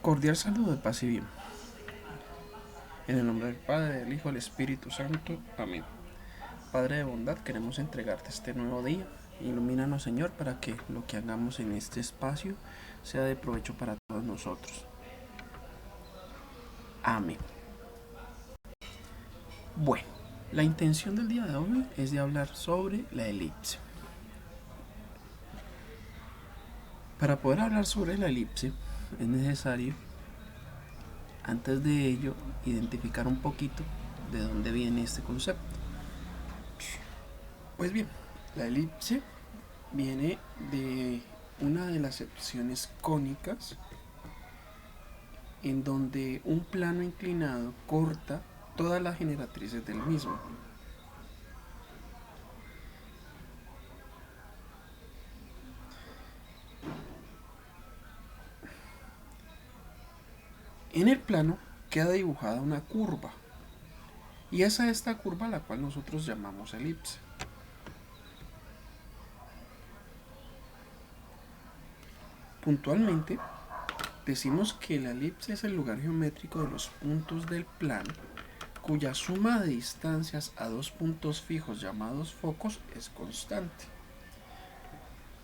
Cordial saludo de paz y bien. En el nombre del Padre, del Hijo y del Espíritu Santo. Amén. Padre de bondad, queremos entregarte este nuevo día. Ilumínanos, Señor, para que lo que hagamos en este espacio sea de provecho para todos nosotros. Amén. Bueno, la intención del día de hoy es de hablar sobre la elipse. Para poder hablar sobre la elipse es necesario, antes de ello, identificar un poquito de dónde viene este concepto. Pues bien, la elipse viene de una de las secciones cónicas en donde un plano inclinado corta todas las generatrices del mismo. En el plano queda dibujada una curva, y es a esta curva la cual nosotros llamamos elipse. Puntualmente, decimos que la elipse es el lugar geométrico de los puntos del plano cuya suma de distancias a dos puntos fijos llamados focos es constante.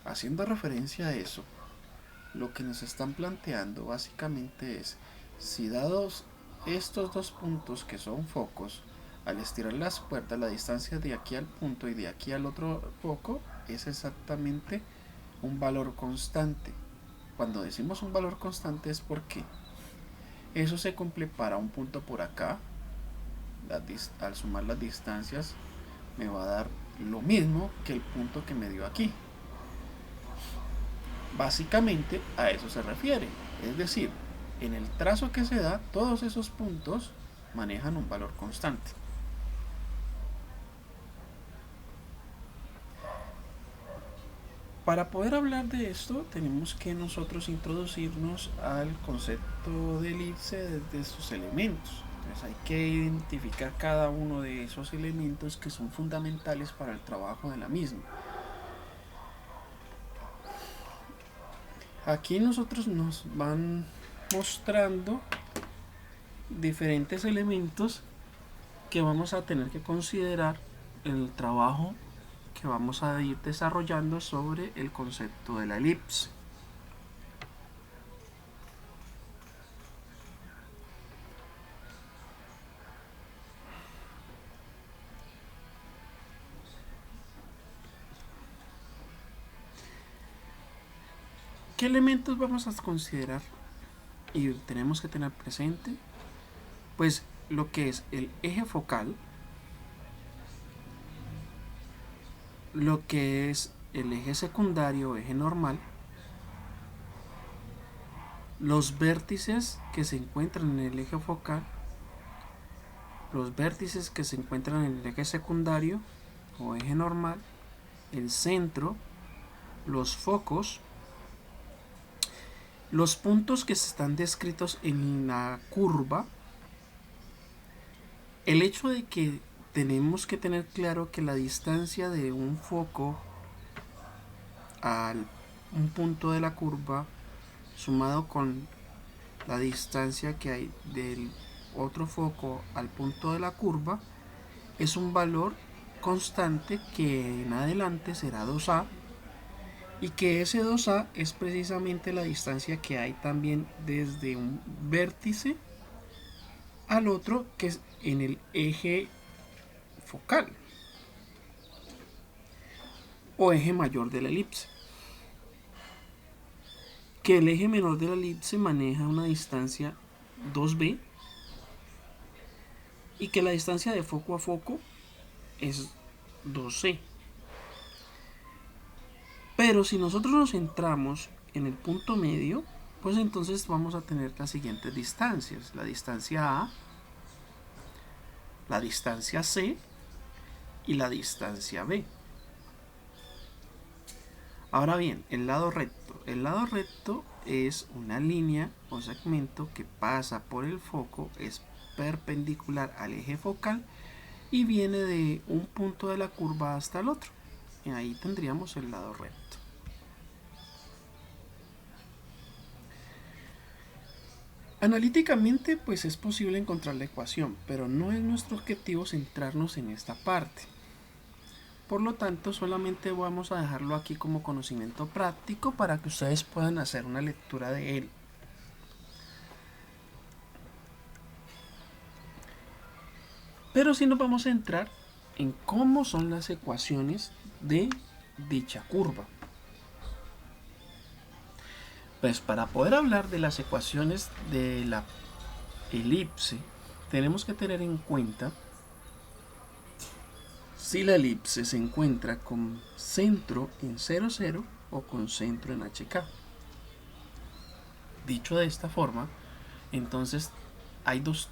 Haciendo referencia a eso, lo que nos están planteando básicamente es, si dados estos dos puntos que son focos, al estirar las puertas la distancia de aquí al punto y de aquí al otro foco es exactamente un valor constante. Cuando decimos un valor constante es porque eso se cumple para un punto por acá. Al sumar las distancias me va a dar lo mismo que el punto que me dio aquí. Básicamente a eso se refiere, es decir, en el trazo que se da, todos esos puntos manejan un valor constante. Para poder hablar de esto, tenemos que nosotros introducirnos al concepto de elipse desde sus elementos. Entonces hay que identificar cada uno de esos elementos que son fundamentales para el trabajo de la misma. Aquí nosotros nos van mostrando diferentes elementos que vamos a tener que considerar en el trabajo que vamos a ir desarrollando sobre el concepto de la elipse. ¿Qué elementos vamos a considerar y tenemos que tener presente? Pues lo que es el eje focal, lo que es el eje secundario o eje normal, los vértices que se encuentran en el eje focal, los vértices que se encuentran en el eje secundario o eje normal, el centro, los focos, los puntos que están descritos en la curva. El hecho de que tenemos que tener claro que la distancia de un foco a un punto de la curva sumado con la distancia que hay del otro foco al punto de la curva es un valor constante que en adelante será 2a, y que ese 2a es precisamente la distancia que hay también desde un vértice al otro, que es en el eje focal o eje mayor de la elipse. Que el eje menor de la elipse maneja una distancia 2b y que la distancia de foco a foco es 2c. Pero si nosotros nos centramos en el punto medio, pues entonces vamos a tener las siguientes distancias: la distancia A, la distancia C y la distancia B. Ahora bien, el lado recto. El lado recto es una línea o segmento que pasa por el foco, es perpendicular al eje focal y viene de un punto de la curva hasta el otro. Y ahí tendríamos el lado recto. Analíticamente, pues es posible encontrar la ecuación, pero no es nuestro objetivo centrarnos en esta parte. Por lo tanto, solamente vamos a dejarlo aquí como conocimiento práctico para que ustedes puedan hacer una lectura de él. Pero sí nos vamos a centrar en cómo son las ecuaciones de dicha curva. Pues para poder hablar de las ecuaciones de la elipse, tenemos que tener en cuenta si la elipse se encuentra con centro en 0, 0 o con centro en HK. Dicho de esta forma, entonces hay dos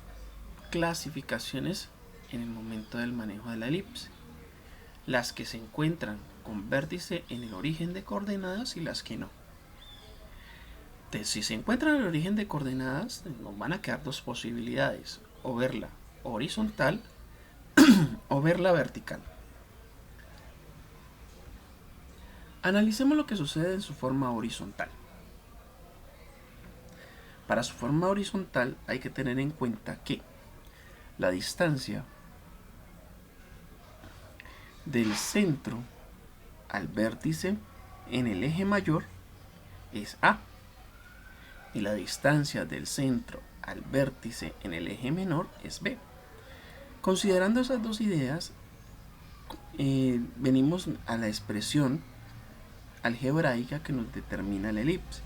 clasificaciones en el momento del manejo de la elipse: las que se encuentran con vértice en el origen de coordenadas y las que no. Entonces, si se encuentran en el origen de coordenadas, nos van a quedar dos posibilidades: o verla horizontal o verla vertical. Analicemos lo que sucede en su forma horizontal. Para su forma horizontal hay que tener en cuenta que la distancia del centro al vértice en el eje mayor es A, y la distancia del centro al vértice en el eje menor es B. Considerando esas dos ideas, venimos a la expresión algebraica que nos determina la elipse.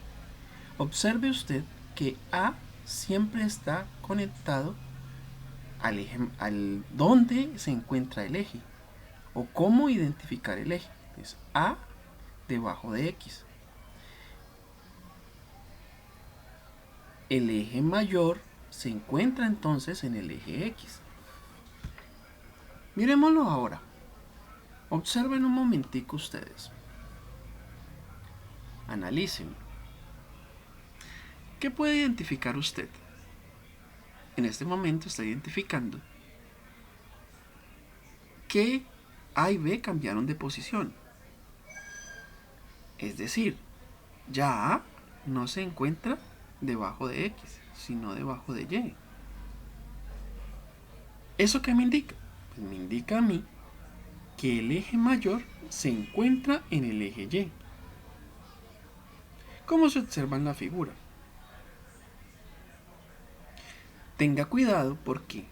Observe usted que A siempre está conectado al eje, al donde se encuentra el eje, o cómo identificar el eje. Entonces, A debajo de X. El eje mayor se encuentra entonces en el eje X. Miremoslo ahora. Observen un momentico ustedes. Analicen. ¿Qué puede identificar usted? En este momento está identificando que A y B cambiaron de posición. Es decir, ya A no se encuentra debajo de X, sino debajo de Y. ¿Eso qué me indica? Pues me indica a mí que el eje mayor se encuentra en el eje Y. ¿Cómo se observa en la figura? Tenga cuidado porque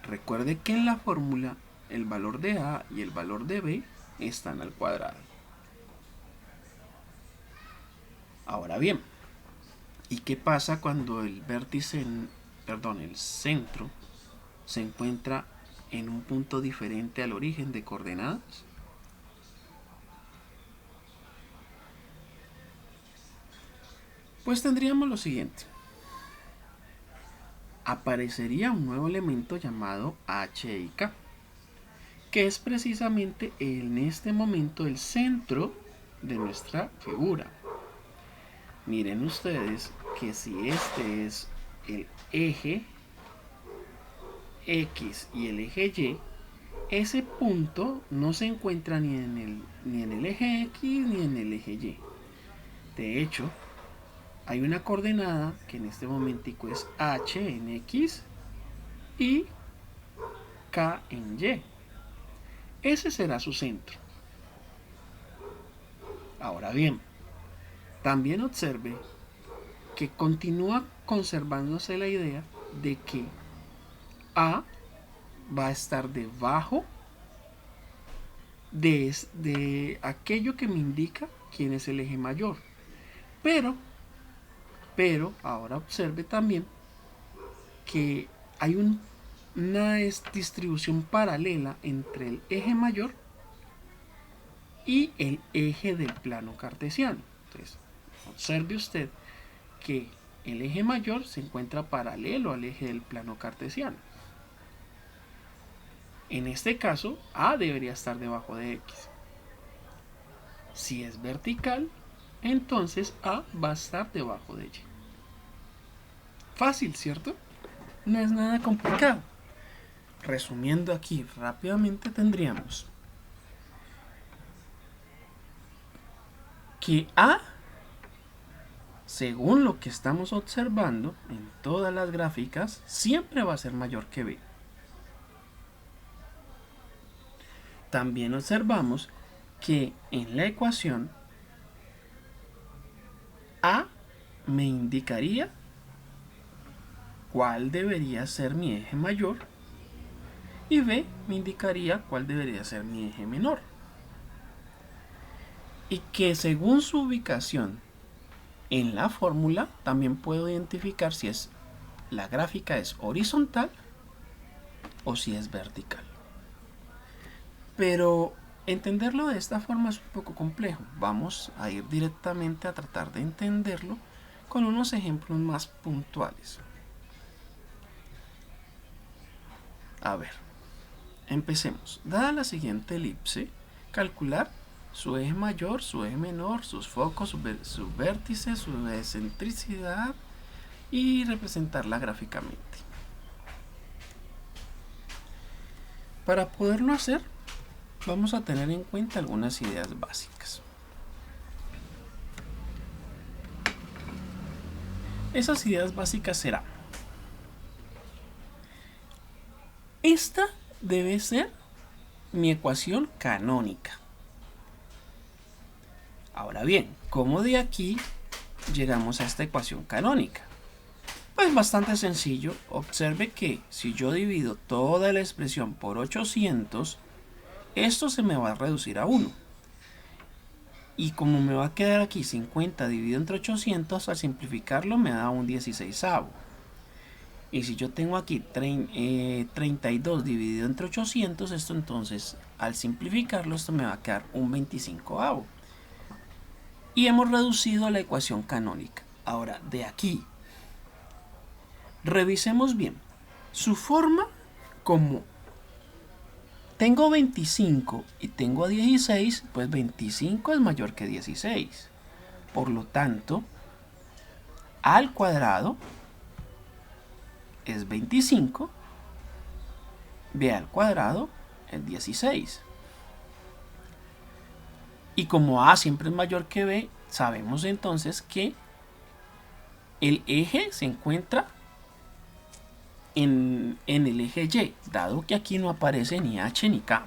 recuerde que en la fórmula el valor de A y el valor de B están al cuadrado. Ahora bien, ¿y qué pasa cuando el vértice, el centro, se encuentra en un punto diferente al origen de coordenadas? Pues tendríamos lo siguiente. Aparecería un nuevo elemento llamado H y K, que es precisamente en este momento el centro de nuestra figura. Miren ustedes que si este es el eje X y el eje Y, ese punto no se encuentra ni en el eje X ni en el eje Y. De hecho, hay una coordenada que en este momentico es H en X y K en Y. Ese será su centro. Ahora bien, también observe que continúa conservándose la idea de que A va a estar debajo de aquello que me indica quién es el eje mayor. Pero ahora observe también que hay una distribución paralela entre el eje mayor y el eje del plano cartesiano. Entonces, observe usted que el eje mayor se encuentra paralelo al eje del plano cartesiano. En este caso, A debería estar debajo de X. Si es vertical, entonces A va a estar debajo de Y. Fácil, ¿cierto? No es nada complicado. Resumiendo aquí rápidamente, tendríamos que A según lo que estamos observando en todas las gráficas, siempre va a ser mayor que b. También observamos que en la ecuación A me indicaría cuál debería ser mi eje mayor y B me indicaría cuál debería ser mi eje menor. Y que según su ubicación en la fórmula también puedo identificar si la gráfica es horizontal o si es vertical. Pero entenderlo de esta forma es un poco complejo. Vamos a ir directamente a tratar de entenderlo con unos ejemplos más puntuales. A ver, empecemos. Dada la siguiente elipse, calcular su eje mayor, su eje menor, sus focos, su vértice, su excentricidad y representarla gráficamente. Para poderlo hacer, vamos a tener en cuenta algunas ideas básicas. Esas ideas básicas serán: esta debe ser mi ecuación canónica. Ahora bien, ¿cómo de aquí llegamos a esta ecuación canónica? Pues bastante sencillo. Observe que si yo divido toda la expresión por 800, esto se me va a reducir a 1. Y como me va a quedar aquí 50 dividido entre 800, al simplificarlo me da un 16avo. Y si yo tengo aquí 32 dividido entre 800, esto entonces al simplificarlo esto me va a quedar un 25avo. Y hemos reducido la ecuación canónica. Ahora, de aquí, revisemos bien. Su forma, como tengo 25 y tengo 16, pues 25 es mayor que 16. Por lo tanto, a al cuadrado es 25, b al cuadrado es 16. Y como a siempre es mayor que b, sabemos entonces que el eje se encuentra en el eje y, dado que aquí no aparece ni h ni k.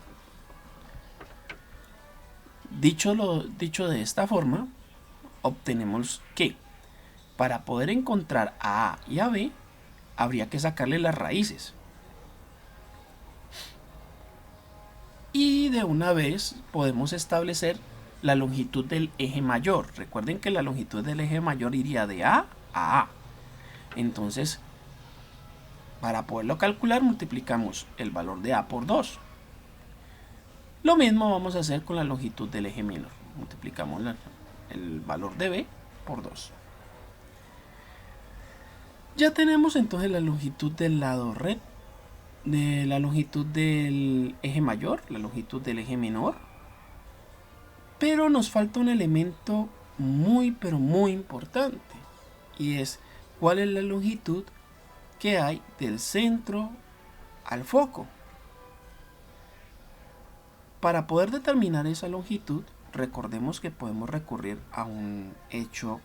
Dicho de esta forma, obtenemos que para poder encontrar a A y a B, habría que sacarle las raíces. Y de una vez podemos establecer la longitud del eje mayor. Recuerden que la longitud del eje mayor iría de A a A. Entonces, para poderlo calcular, multiplicamos el valor de A por 2. Lo mismo vamos a hacer con la longitud del eje menor. Multiplicamos el valor de B por 2. Ya tenemos entonces la longitud del lado recto, de la longitud del eje mayor, la longitud del eje menor. Pero nos falta un elemento muy pero muy importante, y es cuál es la longitud que hay del centro al foco. Para poder determinar esa longitud, recordemos que podemos recurrir a un hecho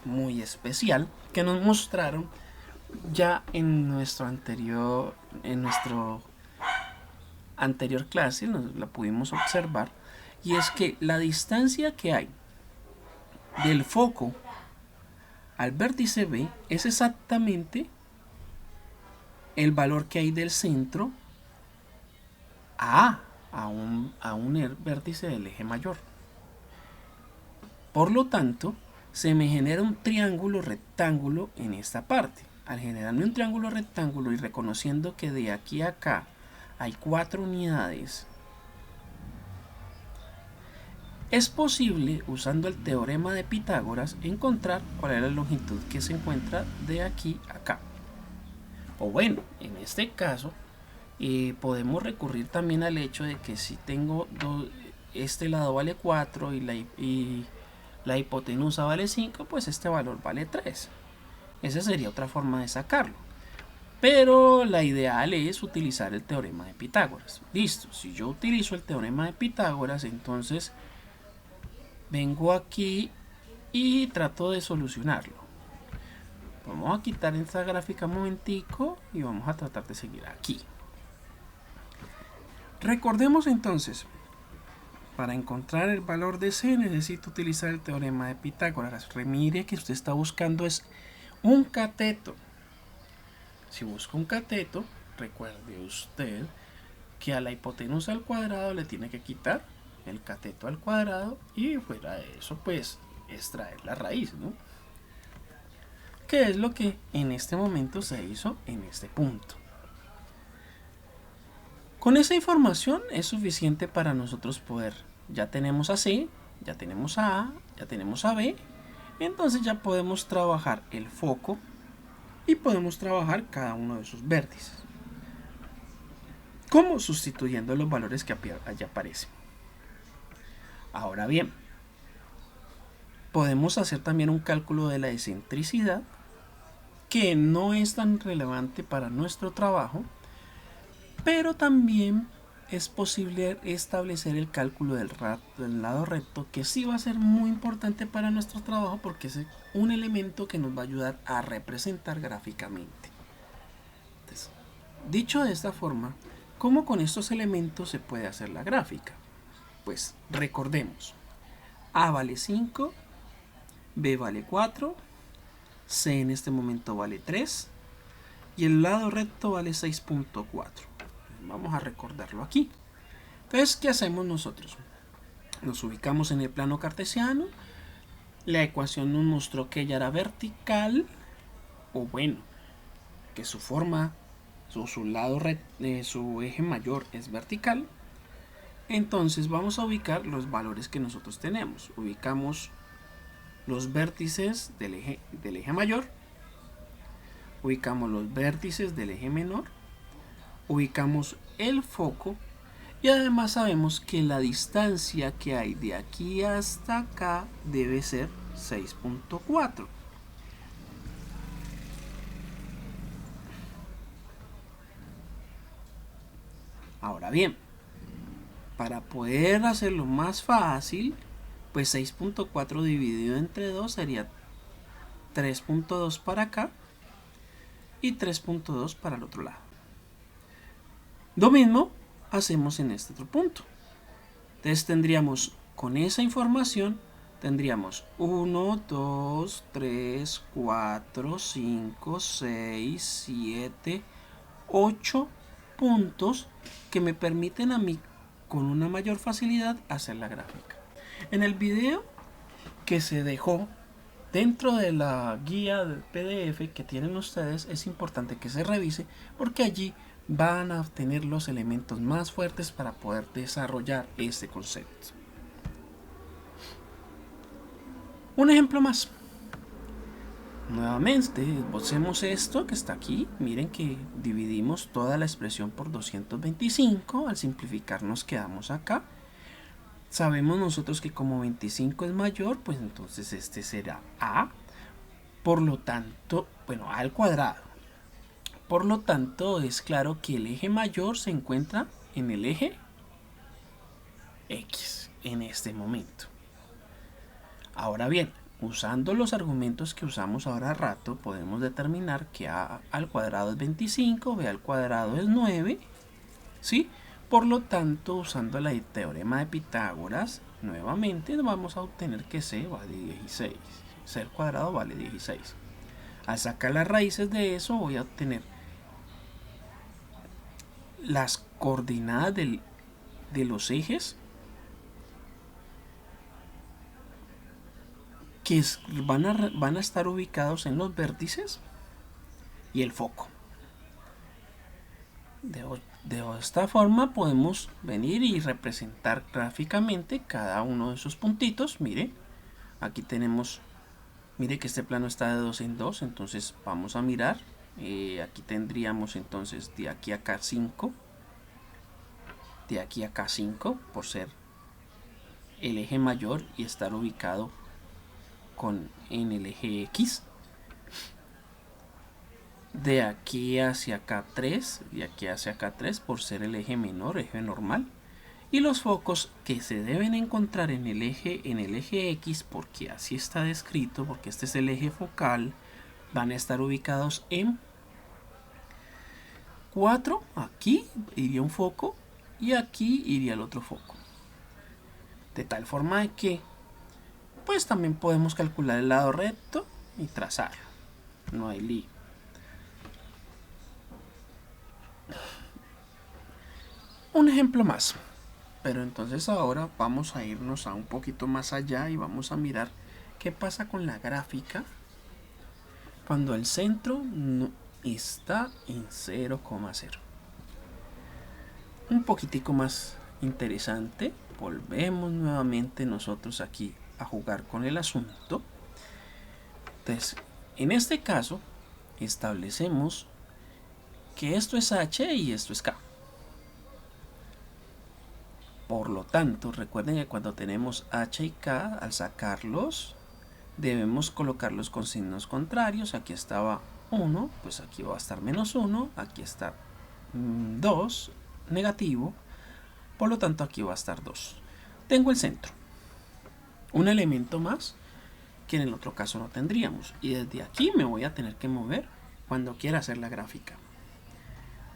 muy especial que nos mostraron ya en nuestro anterior clase, la pudimos observar, y es que la distancia que hay del foco al vértice B es exactamente el valor que hay del centro a un vértice del eje mayor. Por lo tanto, se me genera un triángulo rectángulo en esta parte. Al generarme un triángulo rectángulo y reconociendo que de aquí a acá hay 4 unidades, es posible, usando el teorema de Pitágoras, encontrar cuál es la longitud que se encuentra de aquí a acá. O bueno, en este caso, podemos recurrir también al hecho de que si tengo este lado vale 4 y la hipotenusa vale 5, pues este valor vale 3. Esa sería otra forma de sacarlo. Pero la ideal es utilizar el teorema de Pitágoras. Listo, si yo utilizo el teorema de Pitágoras, entonces vengo aquí y trato de solucionarlo. Vamos a quitar esta gráfica un momentico y vamos a tratar de seguir aquí. Recordemos entonces, para encontrar el valor de C necesito utilizar el teorema de Pitágoras. Mire que usted está buscando es un cateto. Si busca un cateto, recuerde usted que a la hipotenusa al cuadrado le tiene que quitar el cateto al cuadrado y fuera de eso pues extraer la raíz, ¿no? Que es lo que en este momento se hizo en este punto. Con esa información es suficiente para nosotros poder, ya tenemos a C, ya tenemos a A, ya tenemos a B, entonces ya podemos trabajar el foco y podemos trabajar cada uno de sus vértices. ¿Cómo? Sustituyendo los valores que allá aparecen. Ahora bien, podemos hacer también un cálculo de la excentricidad, que no es tan relevante para nuestro trabajo, pero también es posible establecer el cálculo del lado recto, que sí va a ser muy importante para nuestro trabajo porque es un elemento que nos va a ayudar a representar gráficamente. Entonces, dicho de esta forma, ¿cómo con estos elementos se puede hacer la gráfica? Pues recordemos, A vale 5, B vale 4, C en este momento vale 3 y el lado recto vale 6.4. Vamos a recordarlo aquí. Entonces, ¿qué hacemos nosotros? Nos ubicamos en el plano cartesiano. La ecuación nos mostró que ella era vertical, o bueno, que su forma, su lado, su eje mayor es vertical. Entonces vamos a ubicar los valores que nosotros tenemos. Ubicamos los vértices del eje mayor. Ubicamos los vértices del eje menor. Ubicamos el foco y además sabemos que la distancia que hay de aquí hasta acá debe ser 6.4. Ahora bien, para poder hacerlo más fácil, pues 6.4 dividido entre 2 sería 3.2 para acá y 3.2 para el otro lado. Lo mismo hacemos en este otro punto. Entonces tendríamos, con esa información, tendríamos 1, 2, 3, 4, 5, 6, 7, 8 puntos que me permiten a mí con una mayor facilidad hacer la gráfica. En el video que se dejó dentro de la guía del PDF que tienen ustedes, es importante que se revise porque allí van a obtener los elementos más fuertes para poder desarrollar este concepto. Un ejemplo más. Nuevamente, esbocemos esto que está aquí. Miren que dividimos toda la expresión por 225. Al simplificar nos quedamos acá. Sabemos nosotros que como 25 es mayor, pues entonces este será A. Por lo tanto, bueno, A al cuadrado. Por lo tanto, es claro que el eje mayor se encuentra en el eje X en este momento. Ahora bien, usando los argumentos que usamos ahora rato, podemos determinar que A al cuadrado es 25, B al cuadrado es 9, ¿sí? Por lo tanto, usando el teorema de Pitágoras, nuevamente vamos a obtener que C vale 16. C al cuadrado vale 16. Al sacar las raíces de eso, voy a obtener las coordenadas de los ejes que van a estar ubicados en los vértices y el foco. De esta forma podemos venir y representar gráficamente cada uno de esos puntitos. Mire, aquí tenemos, mire que este plano está de 2 en 2, entonces vamos a mirar. Aquí tendríamos entonces de aquí a acá 5, de aquí a acá 5 por ser el eje mayor y estar ubicado en el eje X. De aquí hacia acá 3, de aquí hacia acá 3 por ser el eje menor, eje normal. Y los focos que se deben encontrar en el eje X, porque así está descrito, porque este es el eje focal, van a estar ubicados en 4. Aquí iría un foco y aquí iría el otro foco. De tal forma de que pues también podemos calcular el lado recto y trazarlo. No hay lío. Un ejemplo más. Pero entonces ahora vamos a irnos a un poquito más allá y vamos a mirar qué pasa con la gráfica cuando el centro no está en 0,0. Un poquitico más interesante. Volvemos nuevamente nosotros aquí a jugar con el asunto. Entonces, en este caso, establecemos que esto es H y esto es K. Por lo tanto, recuerden que cuando tenemos H y K, al sacarlos, debemos colocarlos con signos contrarios. Aquí estaba 1, pues aquí va a estar -1, aquí está 2, negativo, por lo tanto aquí va a estar 2. Tengo el centro, un elemento más que en el otro caso no tendríamos, y desde aquí me voy a tener que mover cuando quiera hacer la gráfica.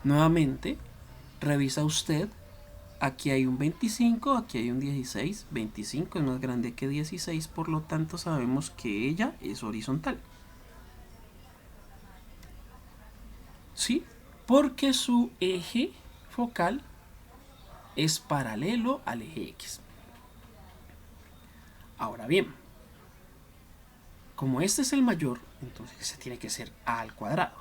Nuevamente, revisa usted. Aquí hay un 25, aquí hay un 16. 25 es más grande que 16, por lo tanto sabemos que ella es horizontal. ¿Sí? Porque su eje focal es paralelo al eje X. Ahora bien, como este es el mayor, entonces ese tiene que ser a al cuadrado.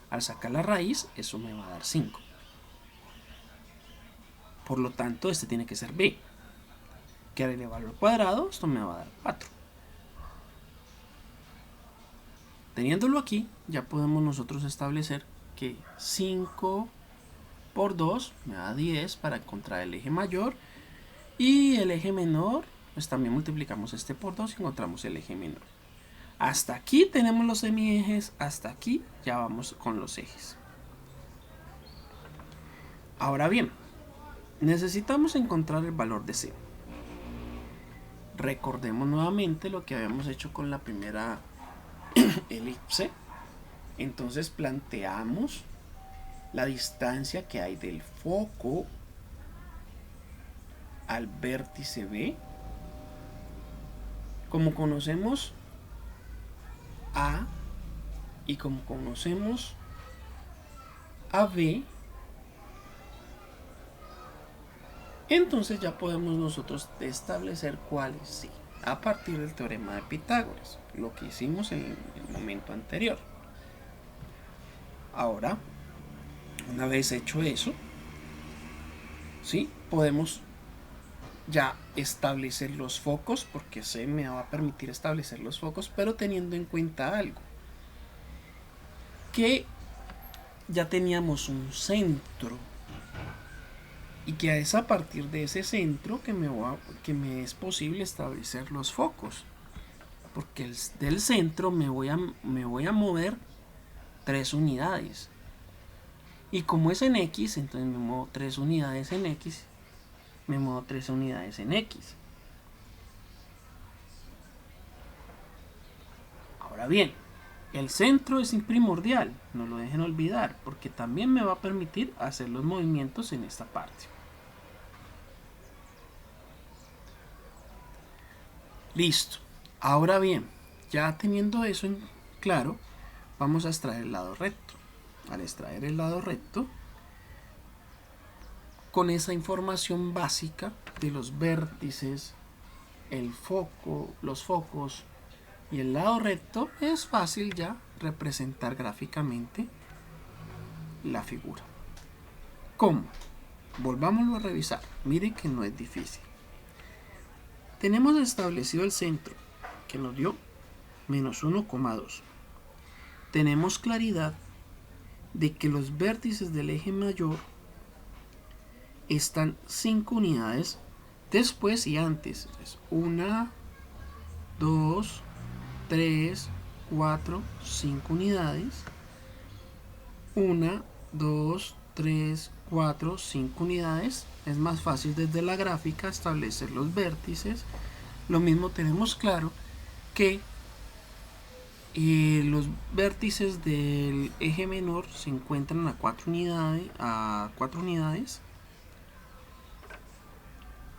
Al sacar la raíz, eso me va a dar 5. Por lo tanto, este tiene que ser b, que al elevarlo al cuadrado, esto me va a dar 4. Teniéndolo aquí, ya podemos nosotros establecer que 5 por 2 me da 10 para encontrar el eje mayor, y el eje menor, pues también multiplicamos este por 2 y encontramos el eje menor. Hasta aquí tenemos los semiejes, hasta aquí ya vamos con los ejes. Ahora bien, necesitamos encontrar el valor de C. Recordemos nuevamente lo que habíamos hecho con la primera elipse. Entonces planteamos la distancia que hay del foco al vértice B. Como conocemos A y como conocemos a B, entonces ya podemos nosotros establecer cuál es C a partir del teorema de Pitágoras, lo que hicimos en el momento anterior. Ahora, una vez hecho eso, ¿sí? Podemos ya establecer los focos, porque C me va a permitir establecer los focos, pero teniendo en cuenta algo, que ya teníamos un centro y que es a partir de ese centro que me es posible establecer los focos, porque del centro me voy a mover 3 unidades, y como es en X, entonces me muevo 3 unidades en X, me muevo 3 unidades en X. Ahora bien, el centro es primordial, no lo dejen olvidar, porque también me va a permitir hacer los movimientos en esta parte. Listo. Ahora bien, ya teniendo eso en claro, vamos a extraer el lado recto. Al extraer el lado recto, con esa información básica de los vértices, el foco, los focos y el lado recto, es fácil ya representar gráficamente la figura. ¿Cómo? Volvámoslo a revisar. Miren que no es difícil. Tenemos establecido el centro, que nos dio -1,2. Tenemos claridad de que los vértices del eje mayor están 5 unidades después y antes. 1, 2, 3, 4, 5 unidades. 1, 2, 3, 4, 5 unidades. Es más fácil desde la gráfica establecer los vértices. Lo mismo tenemos claro que los vértices del eje menor se encuentran a 4 unidades.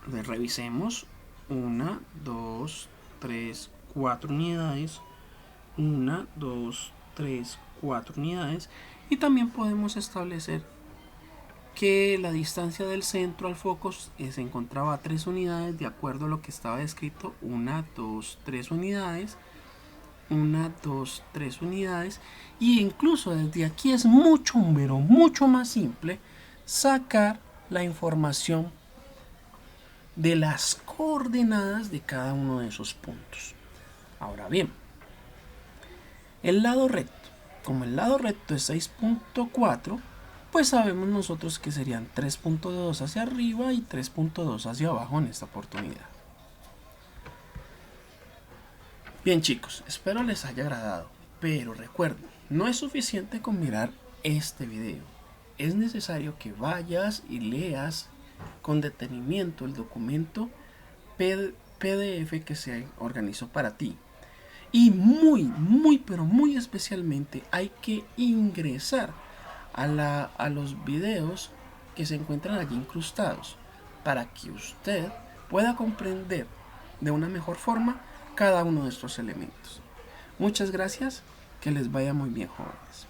Revisemos 1, 2, 3, 4 unidades. 1, 2, 3, 4 unidades. Y también podemos establecer que la distancia del centro al foco se encontraba a 3 unidades de acuerdo a lo que estaba descrito. 1, 2, 3 unidades. 1, 2, 3 unidades. Y incluso desde aquí es mucho más simple sacar la información de las coordenadas de cada uno de esos puntos. Ahora bien, el lado recto. Como el lado recto es 6.4, pues sabemos nosotros que serían 3.2 hacia arriba y 3.2 hacia abajo en esta oportunidad. Bien chicos, espero les haya agradado, pero recuerden, no es suficiente con mirar este video. Es necesario que vayas y leas con detenimiento el documento PDF que se organizó para ti. Y pero muy especialmente hay que ingresar a los videos que se encuentran allí incrustados para que usted pueda comprender de una mejor forma cada uno de estos elementos. Muchas gracias, que les vaya muy bien, jóvenes.